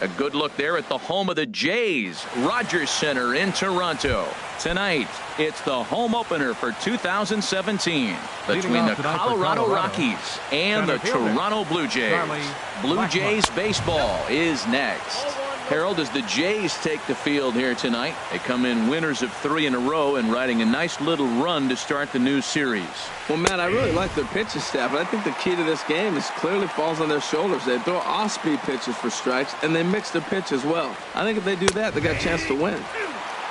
A good look there at the home of the Jays, Rogers Center in Toronto. Tonight, it's the home opener for 2017 between the Colorado Rockies and the Toronto Blue Jays. Blue Jays baseball is next. Harold, as the Jays take the field here tonight, they come in winners of 3 in a row and riding a nice little run to start the new series. Well, Matt, I really like their pitching staff, but I think the key to this game is clearly falls on their shoulders. They throw off-speed pitches for strikes, and they mix their pitch as well. I think if they do that, they got a chance to win.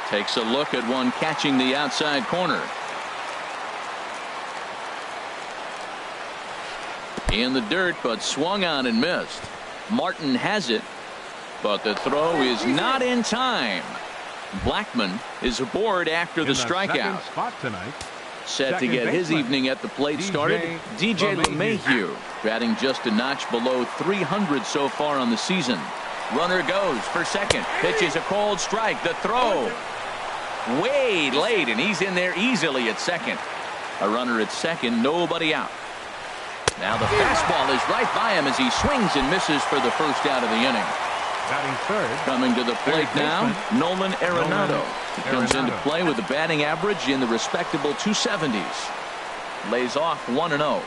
Takes a look at one catching the outside corner. In the dirt, but swung on and missed. Martin has it, but the throw is not in time. Blackman is aboard after the strikeout. Set to get his evening at the plate started, DJ LeMahieu, batting just a notch below 300 so far on the season. Runner goes for second. Pitches a cold strike. The throw way late, and he's in there easily at second. A runner at second, nobody out. Now the fastball is right by him as he swings and misses for the first out of the inning. Coming to the plate now, Nolan Arenado. He comes into play with a batting average in the respectable 270s. Lays off 1-0.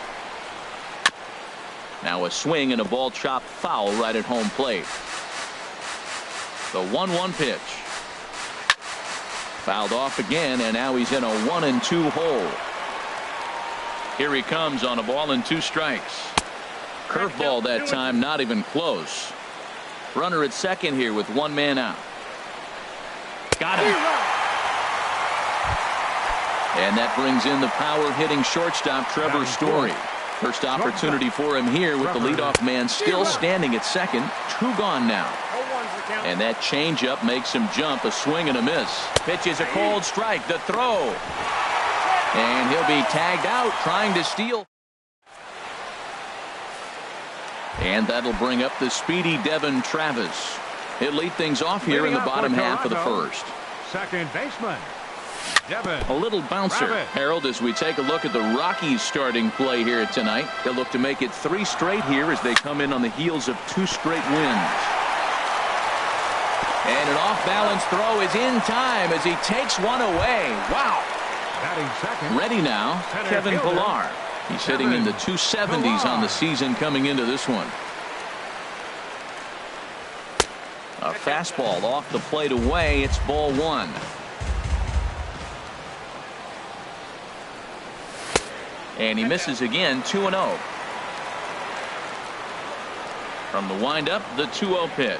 Now a swing and a ball chopped foul right at home plate. The 1-1 pitch. Fouled off again, and now he's in a 1-2 hole. Here he comes on a ball and 2 strikes. Curveball that time, not even close. Runner at second here with 1 man out. Got him. And that brings in the power hitting shortstop Trevor Story. First opportunity for him here with the leadoff man still standing at second. 2 gone now. And that changeup makes him jump. A swing and a miss. Pitch is a cold strike. The throw. And he'll be tagged out trying to steal. And that'll bring up the speedy Devin Travis. He'll lead things off here in the bottom half of the first. Second baseman, Devin. A little bouncer, Travis. Harold, as we take a look at the Rockies starting play here tonight. They'll look to make it 3 straight here as they come in on the heels of 2 straight wins. And an off-balance throw is in time as he takes one away. Wow. Ready now, Kevin Pillar. He's hitting in the 270s on the season coming into this one. A fastball off the plate away. It's ball 1. And he misses again. 2-0. From the windup, the 2-0 pitch.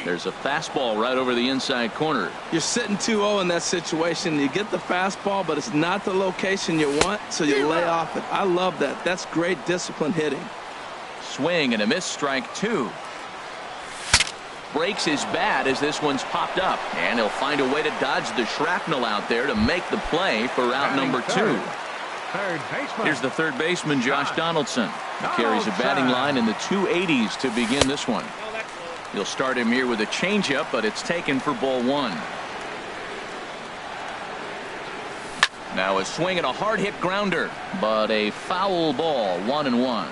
There's a fastball right over the inside corner. You're sitting 2-0 in that situation. You get the fastball, but it's not the location you want, so you lay off it. I love that. That's great disciplined hitting. Swing and a miss, strike 2. Breaks his bat as this one's popped up, and he'll find a way to dodge the shrapnel out there to make the play for out number 2. Here's the third baseman, Josh Donaldson. He carries a batting line in the 280s to begin this one. You'll start him here with a changeup, but it's taken for ball 1. Now a swing and a hard hit grounder, but a foul ball. 1-1.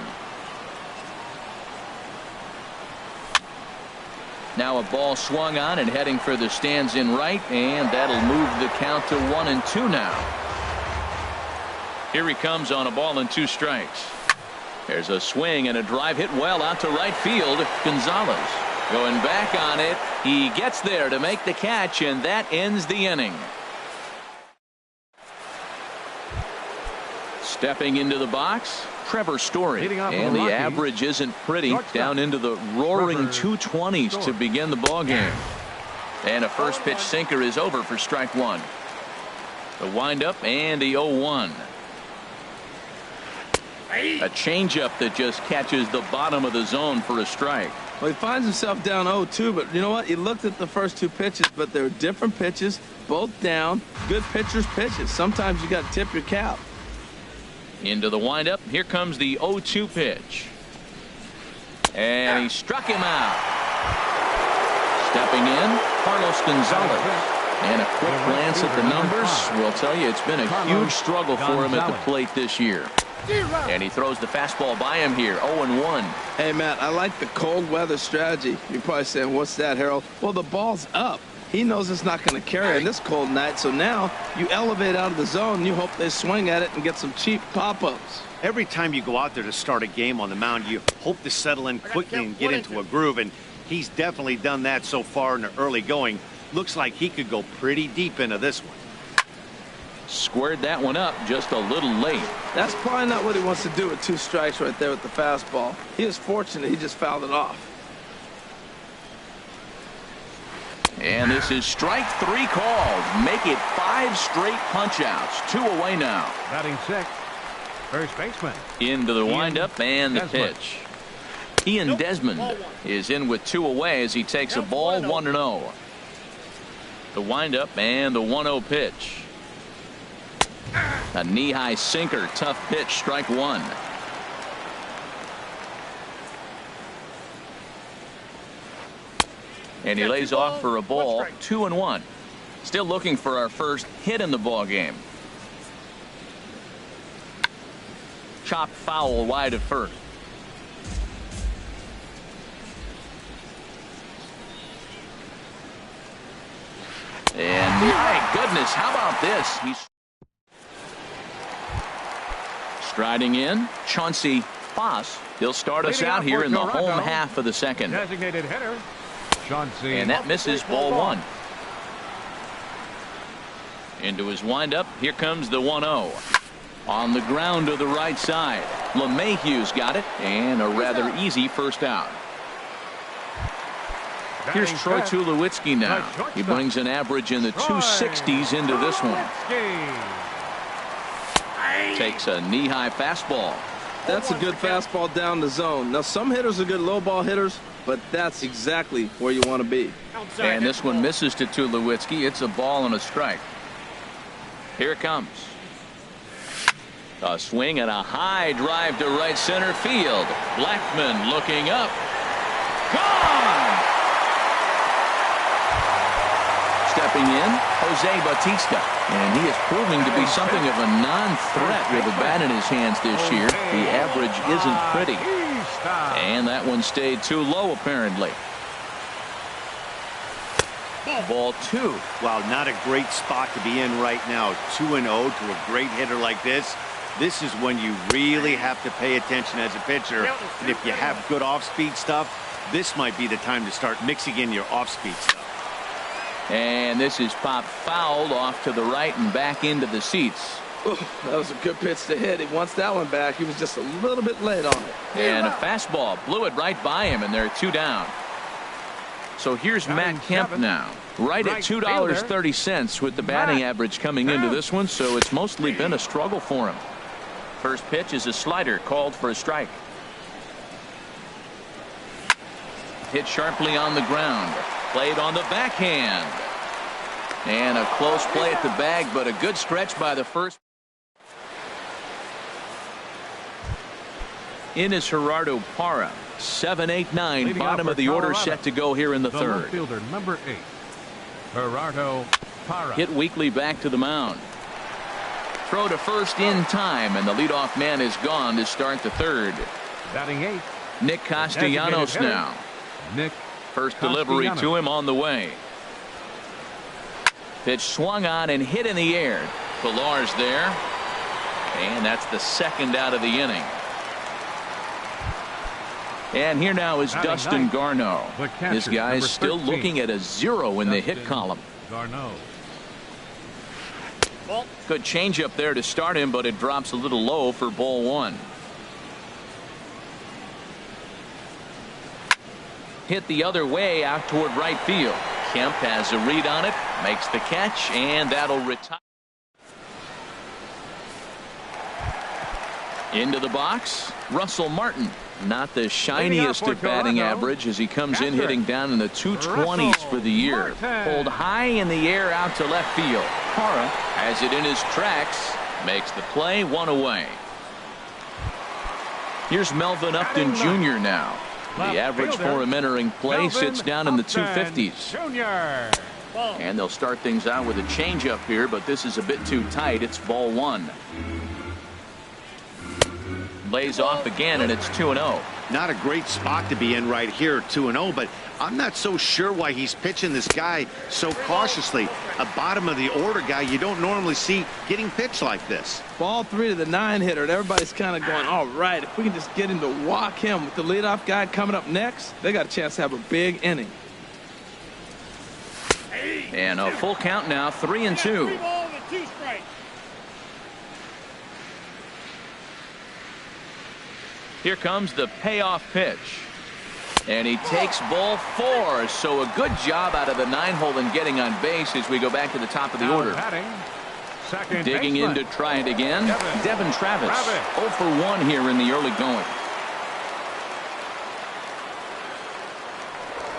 Now a ball swung on and heading for the stands in right, and that'll move the count to 1-2 now. Here he comes on a ball and 2 strikes. There's a swing and a drive hit well out to right field. Gonzalez going back on it. He gets there to make the catch, and that ends the inning. Stepping into the box, Trevor Story, and the average isn't pretty, down into the roaring 220s to begin the ball game. And a first pitch sinker is over for strike 1. The windup and the 0-1. A changeup that just catches the bottom of the zone for a strike. Well, he finds himself down 0-2, but you know what? He looked at the first 2 pitches, but they're different pitches, both down. Good pitchers' pitches. Sometimes you got to tip your cap. Into the windup. Here comes the 0-2 pitch. And he struck him out. Stepping in, Carlos Gonzalez. And a quick glance at the numbers will tell you it's been a huge struggle for him at the plate this year. And he throws the fastball by him here. 0-1. Hey, Matt, I like the cold weather strategy. You're probably saying, what's that, Harold? Well, the ball's up. He knows it's not going to carry on this cold night, so now you elevate out of the zone and you hope they swing at it and get some cheap pop-ups. Every time you go out there to start a game on the mound, you hope to settle in quickly and get into a groove, and he's definitely done that so far in the early going. Looks like he could go pretty deep into this one. Squared that one up just a little late. That's probably not what he wants to do with 2 strikes right there with the fastball. He is fortunate he just fouled it off. And this is strike 3 called. Make it 5 straight punch-outs. 2 away now. Batting 6th, first baseman. Into the windup and the pitch. Ian Desmond is in with 2 away as he takes a ball 1-0. The windup and the 1-0 pitch. A knee-high sinker, tough pitch, strike 1. And he lays off for a ball, 2-1. Still looking for our first hit in the ball game. Chopped foul wide of first. And my goodness, how about this? He's striding in, Chauncey Foss. He'll start us out here in the home half of the second. Designated hitter, Chauncey. And that misses, ball 1. Into his windup, here comes the 1-0. On the ground to the right side. LeMahieu's got it, and a rather easy first out. Here's Troy Tulowitzki now. He brings an average in the 260s into this one. Takes a knee-high fastball. That's a good fastball down the zone. Now, some hitters are good low ball hitters, but that's exactly where you want to be. And this one misses to Tulowitzki. It's a ball and a strike. Here it comes. A swing and a high drive to right center field. Blackmon looking up. Gone! Stepping in, Jose Bautista. And he is proving to be something of a non-threat with a bat in his hands this year. The average isn't pretty. And that one stayed too low, apparently. Ball 2. Wow, not a great spot to be in right now. 2-0 to a great hitter like this. This is when you really have to pay attention as a pitcher. And if you have good off-speed stuff, this might be the time to start mixing in your off-speed stuff. And this is popped fouled off to the right and back into the seats. Ooh, that was a good pitch to hit. He wants that one back. He was just a little bit late on it. And a fastball blew it right by him, and they're 2 down. So here's Matt Kemp now. Right at $2.30 with the batting average coming into this one, so it's mostly been a struggle for him. First pitch is a slider called for a strike. Hit sharply on the ground. Played on the backhand. And a close play at the bag, but a good stretch by the first. In is Gerardo Parra. 7, 8, 9. Bottom of the order set to go here in the third. Fielder number 8, Gerardo Parra. Hit weakly back to the mound. Throw to first in time, and the leadoff man is gone to start the third. Batting 8, Nick Castellanos now. Nick First delivery to him on the way. Pitch swung on and hit in the air. Pilar's there. And that's the second out of the inning. And here now is Dustin Garneau. This guy's still looking at a 0 in the hit column. Garneau. Good changeup there to start him, but it drops a little low for ball 1. Hit the other way out toward right field. Kemp has a read on it, makes the catch, and that'll retire. Into the box, Russell Martin. Not the shiniest of batting average as he comes in hitting down in the 220s for the year. Pulled high in the air out to left field. Parra has it in his tracks, makes the play, 1 away. Here's Melvin Upton Jr. now. The average for him entering play sits down in the 250s. And they'll start things out with a changeup here, but this is a bit too tight. It's ball 1. Lays off again, and it's 2-0. Not a great spot to be in right here, 2-0, but I'm not so sure why he's pitching this guy so cautiously. A bottom of the order guy you don't normally see getting pitched like this. Ball 3 to the 9 hitter, and everybody's kind of going, all right, if we can just get him to walk him with the leadoff guy coming up next, they got a chance to have a big inning. And a full count now, 3-2. Here comes the payoff pitch. And he takes ball 4. So a good job out of the 9-hole in getting on base as we go back to the top of the order. Digging in to try it again, Devin Travis. 0 for 1 here in the early going.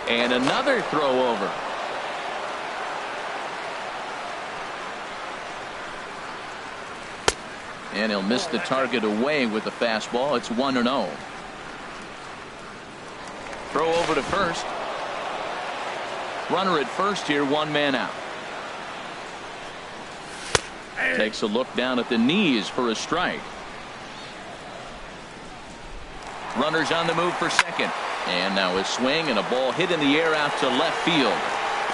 And another throw over. And he'll miss the target away with the fastball. It's 1-0. Throw over to first. Runner at first here, 1 man out. Takes a look down at the knees for a strike. Runners on the move for second. And now a swing and a ball hit in the air out to left field.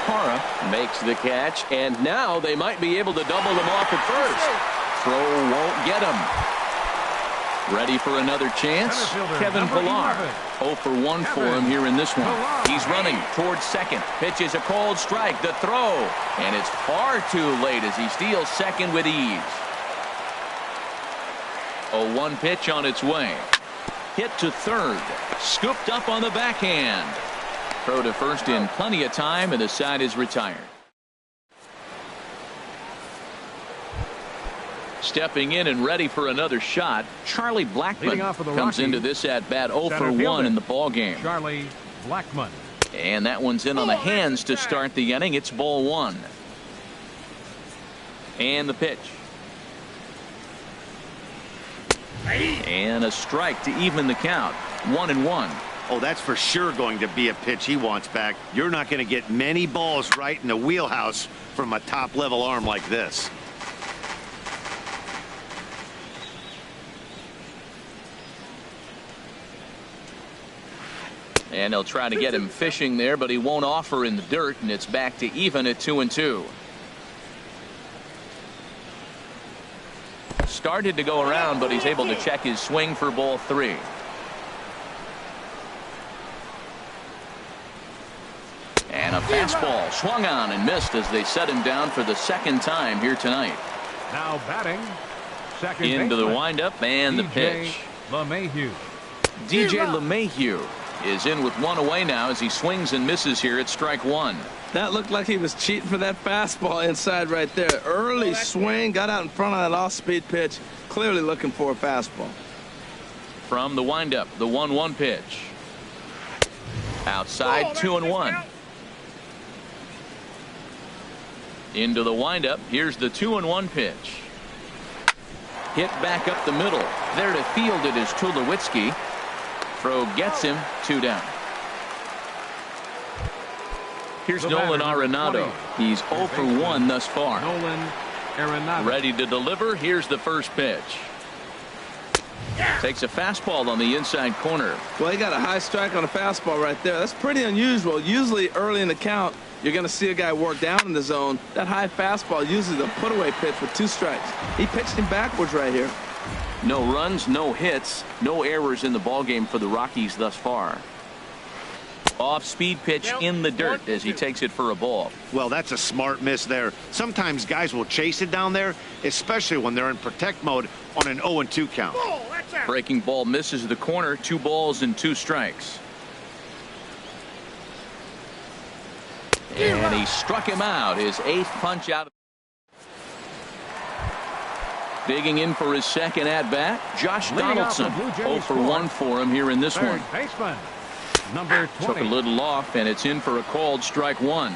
Parra makes the catch, and now they might be able to double them off at first. Throw won't get him. Ready for another chance? Kevin Pillar. 0 for 1 for him here in this one. He's running towards second. Pitches a cold strike. The throw. And it's far too late as he steals second with ease. A 1 pitch on its way. Hit to third. Scooped up on the backhand. Throw to first in plenty of time, and the side is retired. Stepping in and ready for another shot, Charlie Blackmon comes into this at bat 0 for 1 in the ball game. Charlie Blackmon. And that one's in on the hands to start the inning. It's ball 1. And the pitch. And a strike to even the count. 1-1. Oh, that's for sure going to be a pitch he wants back. You're not going to get many balls right in the wheelhouse from a top-level arm like this. And they'll try to get him fishing there, but he won't offer in the dirt, and it's back to even at 2-2. Started to go around, but he's able to check his swing for ball 3. And a fastball swung on and missed as they set him down for the second time here tonight. Now batting, second into the baseman, windup and the pitch. LeMahieu. DJ LeMahieu is in with 1 away now as he swings and misses here at strike 1. That looked like he was cheating for that fastball inside right there. Early swing, got out in front of that off-speed pitch. Clearly looking for a fastball. From the windup, the 1-1 pitch. Outside, 2-1. Into the windup, here's the 2-1 pitch. Hit back up the middle. There to field it is Tulowitzki. Throw gets him, 2 down. Here's Nolan Arenado. He's 0 for 1 thus far. Nolan Arenado. Ready to deliver. Here's the first pitch. Takes a fastball on the inside corner. Well, he got a high strike on a fastball right there. That's pretty unusual. Usually early in the count, you're going to see a guy work down in the zone. That high fastball usually the put-away pitch with 2 strikes. He pitched him backwards right here. No runs, no hits, no errors in the ballgame for the Rockies thus far. Off-speed pitch in the dirt as he takes it for a ball. Well, that's a smart miss there. Sometimes guys will chase it down there, especially when they're in protect mode on an 0-2 count. Breaking ball misses the corner. 2 balls and 2 strikes. And he struck him out. His 8th punch out. Digging in for his second at-bat, Josh Donaldson. 0 for 1 for him here in this one. Baseman, number 20. Took a little off, and it's in for a called strike 1.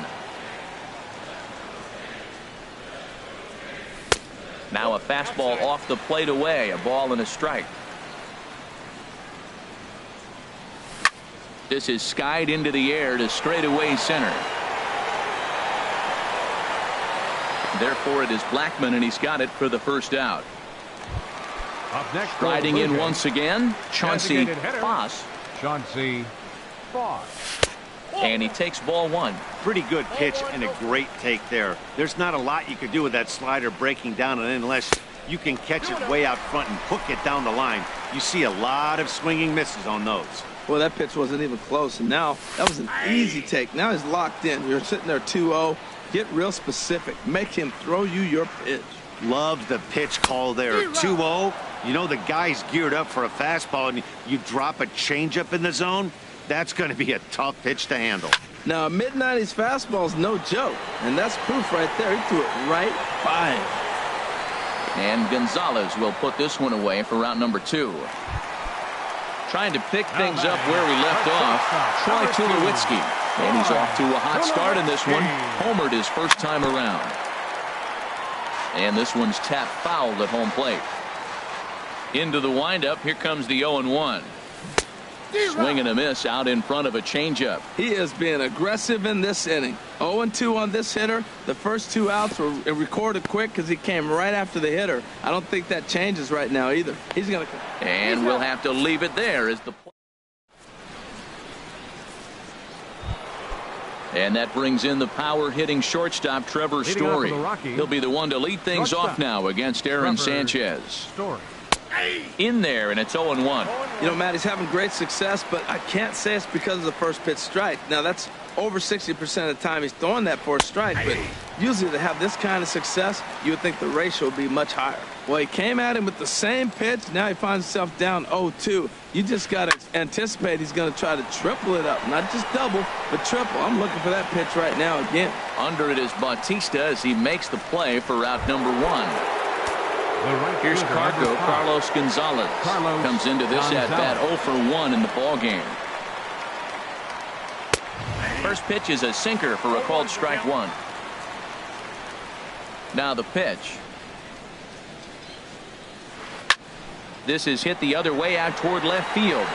Now a fastball off the plate away, a ball and a strike. This is skied into the air to straightaway center. Therefore, it is Blackmon, and he's got it for the first out. Up next, Riding in once again, Chauncey Foss. Chauncey Foss. And he takes ball one. Pretty good pitch and a great take there. There's not a lot you could do with that slider breaking down, and unless you can catch it way out front and hook it down the line, you see a lot of swinging misses on those. Well, that pitch wasn't even close, and now that was an easy take. Now he's locked in. You're sitting there 2-0. Get real specific. Make him throw you your pitch. Love the pitch call there. 2-0. You know the guy's geared up for a fastball, and you drop a changeup in the zone. That's going to be a tough pitch to handle. Now, a mid-90s fastball is no joke, and that's proof right there. He threw it right by him. And Gonzalez will put this one away for route number 2. Trying to pick things up where we left off, Troy Tulowitzki. And he's off to a hot start in this one. Homered his first time around. And this one's tapped foul at home plate. Into the windup, here comes the 0-1. Swing and a miss out in front of a changeup. He is being aggressive in this inning. 0-2 on this hitter. The first 2 outs were recorded quick because he came right after the hitter. I don't think that changes right now either. He's going to. And we'll have to leave it there as the. And that brings in the power-hitting shortstop Trevor Story. He'll be the one to lead things off now against Aaron Sanchez. Story. In there, and it's 0-1. You know, Matt, he's having great success, but I can't say it's because of the first pitch strike. Now, that's over 60% of the time he's throwing that for a strike, but usually to have this kind of success, you would think the ratio would be much higher. Well, he came at him with the same pitch. Now he finds himself down 0-2. You just got to anticipate he's going to try to triple it up. Not just double, but triple. I'm looking for that pitch right now again. Under it is Bautista as he makes the play for route number 1. Here's Carlos Gonzalez. Comes into this at-bat 0 for 1 in the ballgame. First pitch is a sinker for a called strike 1. Now the pitch. This is hit the other way out toward left field.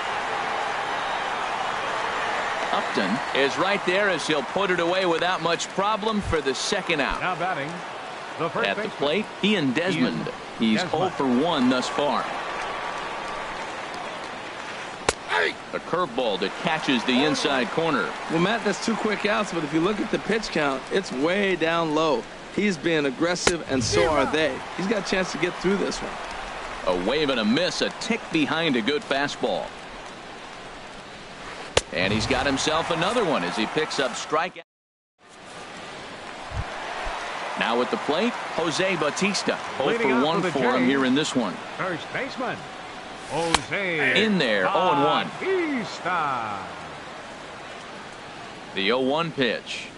Upton is right there as he'll put it away without much problem for the second out. Now batting. At the plate, Ian Desmond. He's 0 for 1 thus far. A curveball that catches the inside corner. Well, Matt, that's 2 quick outs, but if you look at the pitch count, it's way down low. He's being aggressive, and so are they. He's got a chance to get through this one. A wave and a miss, a tick behind a good fastball. And he's got himself another one as he picks up strikeout. Now at the plate, Jose Bautista. 0 for 1 for him here in this one. First baseman, Jose. In there, 0-1. Bautista. The 0-1 pitch.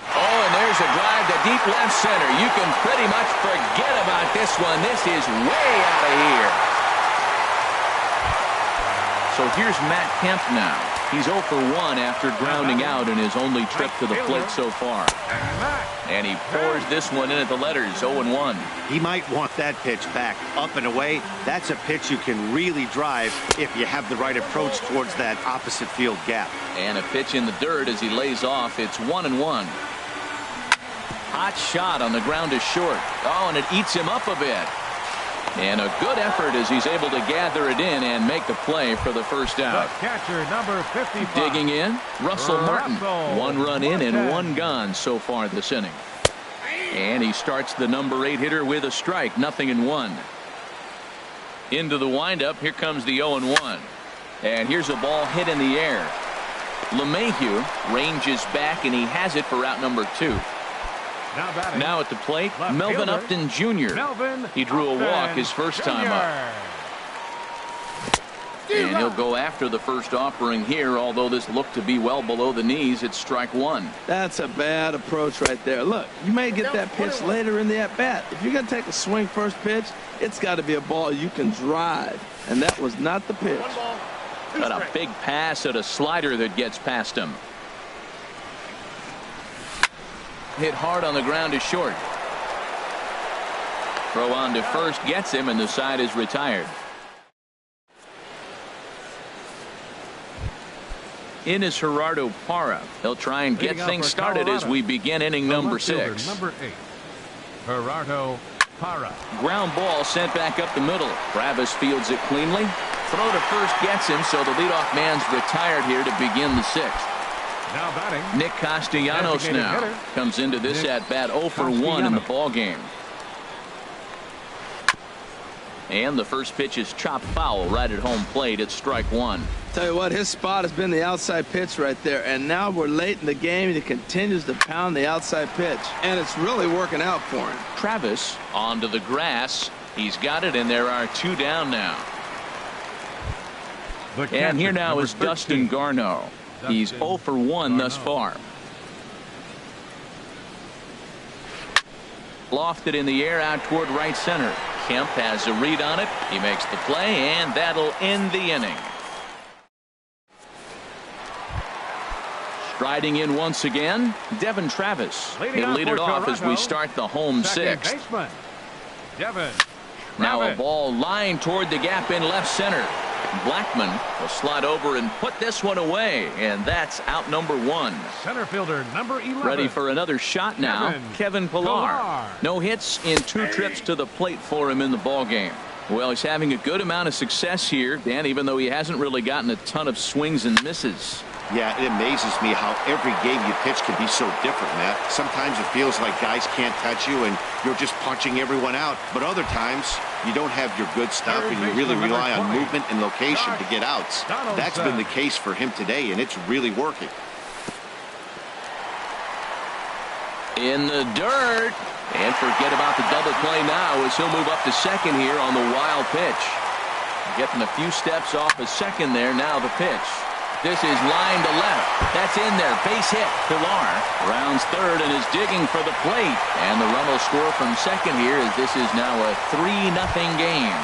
Oh, and there's a drive to deep left center. You can pretty much forget about this one. This is way out of here. So here's Matt Kemp now. He's 0 for 1 after grounding out in his only trip to the plate so far. And he pours this one in at the letters, 0-1. He might want that pitch back, up and away. That's a pitch you can really drive if you have the right approach towards that opposite field gap. And a pitch in the dirt as he lays off. It's 1-1. Hot shot on the ground is short. Oh, and it eats him up a bit. And a good effort as he's able to gather it in and make the play for the first out. The catcher, number 55. Digging in, Russell Martin. 1 run in and 1 gone so far this inning. And he starts the number 8 hitter with a strike, 0-1. Into the windup, here comes the 0-1. And here's a ball hit in the air. LeMahieu ranges back, and he has it for out number 2. Now at the plate, Melvin Upton Jr. He drew a walk his first time up. And he'll go after the first offering here, although this looked to be well below the knees. It's strike 1. That's a bad approach right there. Look, you may get that pitch later in the at-bat. If you're going to take a swing first pitch, it's got to be a ball you can drive. And that was not the pitch. Got a big pass at a slider that gets past him. Hit hard on the ground is short. Throw on to first gets him, and the side is retired. In is Gerardo Parra. He'll try and get things started as we begin inning number 6. Number 8, Gerardo Para. Ground ball sent back up the middle. Travis fields it cleanly. Throw to first gets him, so the leadoff man's retired here to begin the sixth. Now batting. Nick Castellanos now comes into this at-bat 0 for 1 in the ball game. And the first pitch is chopped foul right at home plate at strike one. Tell you what, his spot has been the outside pitch right there, and now we're late in the game and he continues to pound the outside pitch, and it's really working out for him. Travis onto the grass. He's got it, and there are 2 down now. And here now is Dustin Garneau. He's 0 for 1 thus far. Lofted in the air out toward right center. Kemp has a read on it. He makes the play, and that'll end the inning. Striding in once again, Devin Travis. He'll lead it off as we start the home sixth. Devin. Now a ball lined toward the gap in left center. Blackman will slide over and put this one away, and that's out number 1. Center fielder number 11. Ready for another shot now, Kevin Pillar. No hits in 2 trips to the plate for him in the ball game. Well, he's having a good amount of success here, Dan, even though he hasn't really gotten a ton of swings and misses. Yeah, it amazes me how every game you pitch can be so different, Matt. Sometimes it feels like guys can't touch you and you're just punching everyone out. But other times you don't have your good stuff and you really rely on movement and location to get outs. That's been the case for him today, and it's really working. In the dirt. And forget about the double play now as he'll move up to second here on the wild pitch. Getting a few steps off a second there. Now the pitch. This is line to left. That's in there. Base hit. Pilar rounds third and is digging for the plate. And the run will score from second here as this is now a 3-0 game.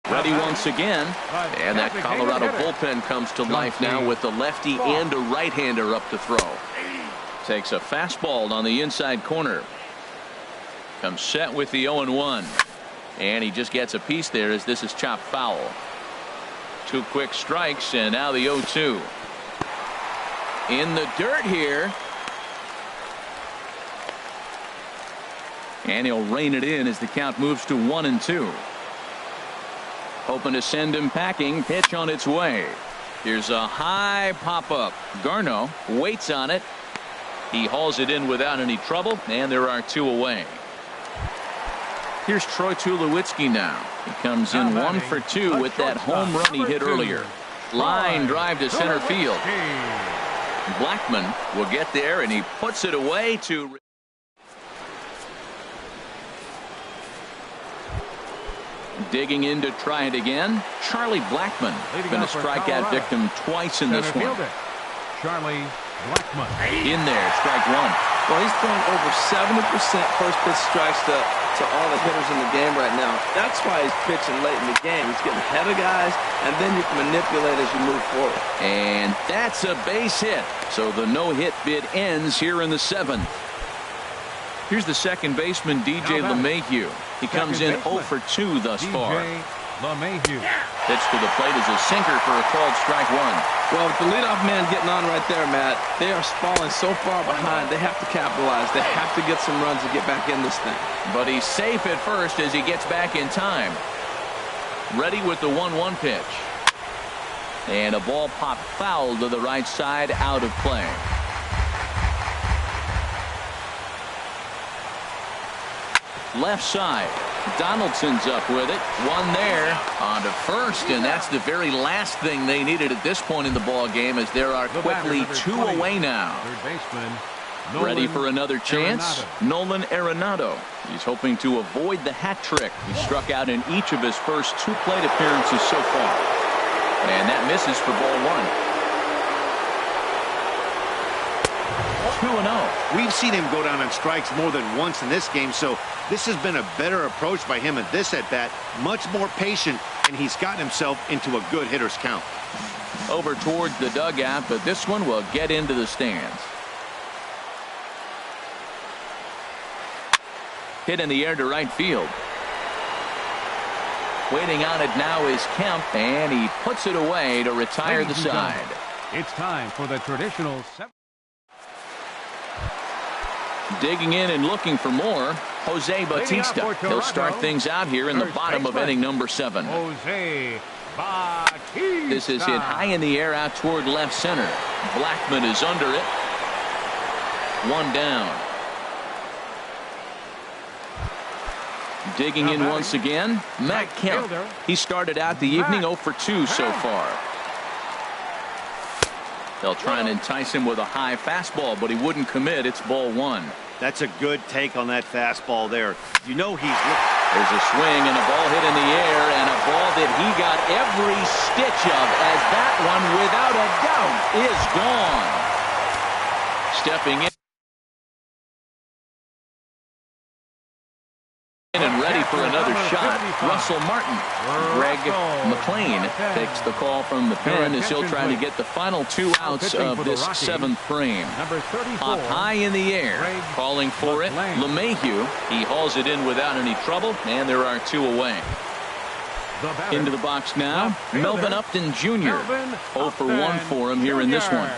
Ready once again. And that Colorado bullpen comes to life now with a lefty and a right-hander up to throw. Takes a fastball on the inside corner. Comes set with the 0-1. And he just gets a piece there as this is chopped foul. 2 quick strikes and now the 0-2. In the dirt here. And he'll rein it in as the count moves to 1-2. Hoping to send him packing. Pitch on its way. Here's a high pop-up. Garneau waits on it. He hauls it in without any trouble, and there are 2 away. Here's Troy Tulowitzki now. He comes in 1 for 2 with that home run he hit earlier. Line drive to center field. Blackman will get there, and he puts it away to... Digging in to try it again. Charlie Blackman been a strikeout victim twice in this one. Charlie Blackman. In there, strike 1. Well, he's throwing over 70% first pitch strikes to all the hitters in the game right now. That's why he's pitching late in the game. He's getting ahead of guys, and then you can manipulate as you move forward. And that's a base hit. So the no-hit bid ends here in the 7th. Here's the second baseman, DJ LeMahieu. He comes in 0 for 2 thus far. LeMahieu. Pitch to the plate is a sinker for a called strike 1. Well, with the leadoff man getting on right there, Matt, they are falling so far behind. They have to capitalize. They have to get some runs to get back in this thing. But he's safe at first as he gets back in time. Ready with the 1-1 pitch. And a ball popped foul to the right side, out of play. Left side. Donaldson's up with it. 1 there on to first, and that's the very last thing they needed at this point in the ball game, as there are quickly 2 away now. Third baseman. Ready for another chance? Nolan Arenado. He's hoping to avoid the hat trick. He struck out in each of his first 2 plate appearances so far. And that misses for ball 1. 2-0. We've seen him go down on strikes more than once in this game, so this has been a better approach by him at this at-bat. Much more patient, and he's gotten himself into a good hitter's count. Over towards the dugout, but this one will get into the stands. Hit in the air to right field. Waiting on it now is Kemp, and he puts it away to retire the side. It's time for the traditional 7. Digging in and looking for more, Jose Bautista. He'll start things out here in the bottom of inning number 7. Jose Bautista. This is hit high in the air out toward left center. Blackman is under it. 1 down. Digging in once again, Matt Kemp. He started out the evening 0 for 2 so far. They'll try and entice him with a high fastball, but he wouldn't commit. It's ball 1. That's a good take on that fastball there. You know he's... There's a swing and a ball hit in the air, and a ball that he got every stitch of, as that one, without a doubt, is gone. Stepping in and ready for another shot, Russell Martin. Greg McLean takes the call from the pen as he'll try to get the final 2 outs of this 7th frame. Up high in the air, calling for it, LeMahieu. He hauls it in without any trouble, and there are 2 away. Into the box now, Melvin Upton Jr. 0 for 1 for him here in this one.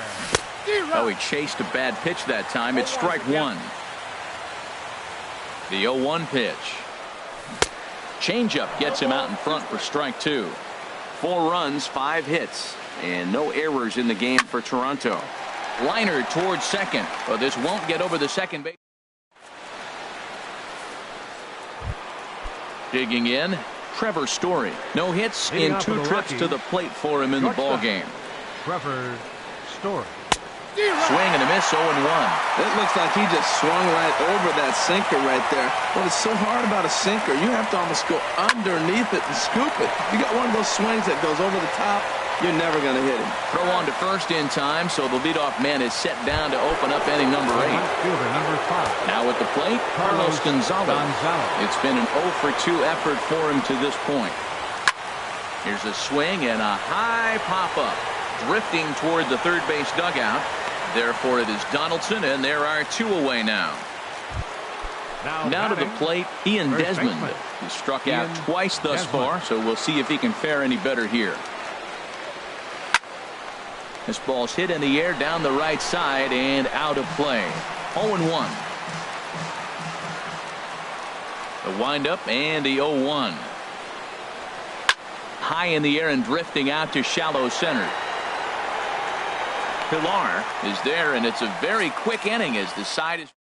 Oh, he chased a bad pitch that time. It's strike 1. The 0-1 pitch. Changeup gets him out in front for strike 2. 4 runs, 5 hits, and no errors in the game for Toronto. Liner towards second, but this won't get over the second base. Digging in, Trevor Story. No hits in 2 trips to the plate for him in the ball game. Trevor Story. Swing and a miss, 0-1. It looks like he just swung right over that sinker right there. But it's so hard about a sinker. You have to almost go underneath it and scoop it. You got one of those swings that goes over the top, you're never going to hit him. Throw on to first in time, so the leadoff man is set down to open up inning number 8. Now at the plate, Carlos Gonzalez. It's been an 0 for 2 effort for him to this point. Here's a swing and a high pop-up. Drifting toward the third base dugout. Therefore, it is Donaldson, and there are 2 away now. Now to the plate, Ian Desmond. He struck out twice thus far, so we'll see if he can fare any better here. This ball's hit in the air down the right side and out of play. 0-1. The windup and the 0-1. High in the air and drifting out to shallow center. Pilar is there, and it's a very quick inning as the side is.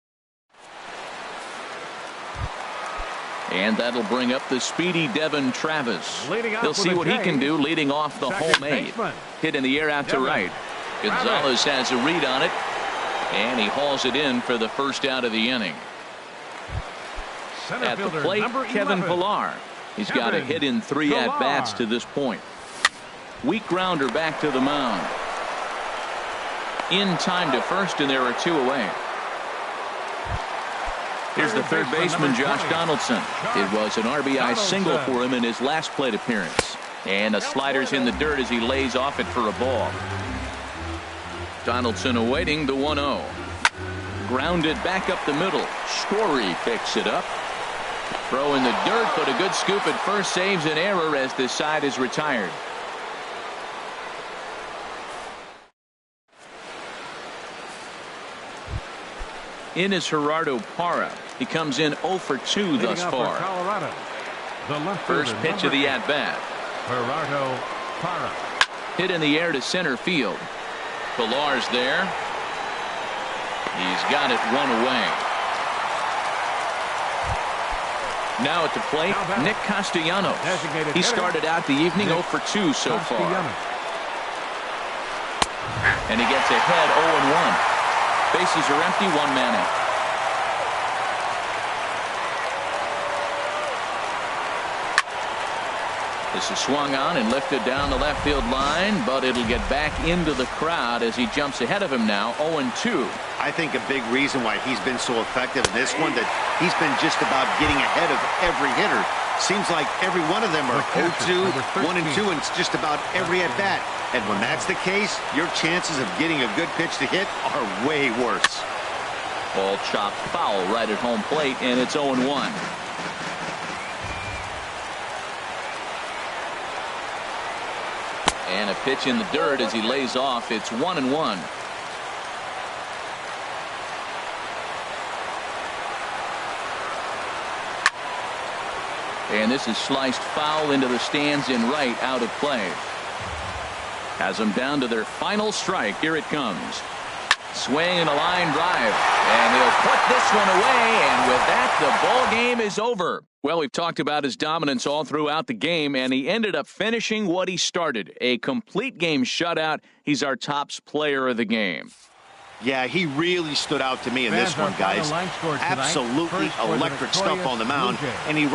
And that'll bring up the speedy Devin Travis. He'll see what he can do leading off the homemade. Hit in the air out to right. Gonzalez has a read on it, and he hauls it in for the first out of the inning. At the plate, Kevin Pilar. He's got a hit in 3 at-bats to this point. Weak grounder back to the mound. In time to first, and there are 2 away. Here's the third baseman, Josh Donaldson. It was an RBI single for him in his last plate appearance. And the slider's in the dirt as he lays off it for a ball. Donaldson awaiting the 1-0. Grounded back up the middle. Story picks it up. Throw in the dirt, but a good scoop at first saves an error as this side is retired. In is Gerardo Parra. He comes in 0 for 2 thus far. First pitch of the at-bat. Gerardo Parra. Hit in the air to center field. Pilar's there. He's got it 1 away. Now at the plate, Nick Castellanos. He started out the evening 0 for 2 so far. And he gets ahead 0-1. Bases are empty, 1 man out. This is swung on and lifted down the left field line, but it'll get back into the crowd as he jumps ahead of him now, 0-2. I think a big reason why he's been so effective in this one, that he's been just about getting ahead of every hitter. Seems like every one of them are 0-2, 1-2, and it's just about every at-bat. And when that's the case, your chances of getting a good pitch to hit are way worse. Ball chopped foul right at home plate, and it's 0-1. And a pitch in the dirt as he lays off. It's 1-1. And this is sliced foul into the stands in right, out of play. Has them down to their final strike. Here it comes. Swing and a line drive. And he'll put this one away. And with that, the ball game is over. Well, we've talked about his dominance all throughout the game, and he ended up finishing what he started. A complete game shutout. He's our top player of the game. Yeah, he really stood out to me in this one, guys. Absolutely electric stuff on the mound, and he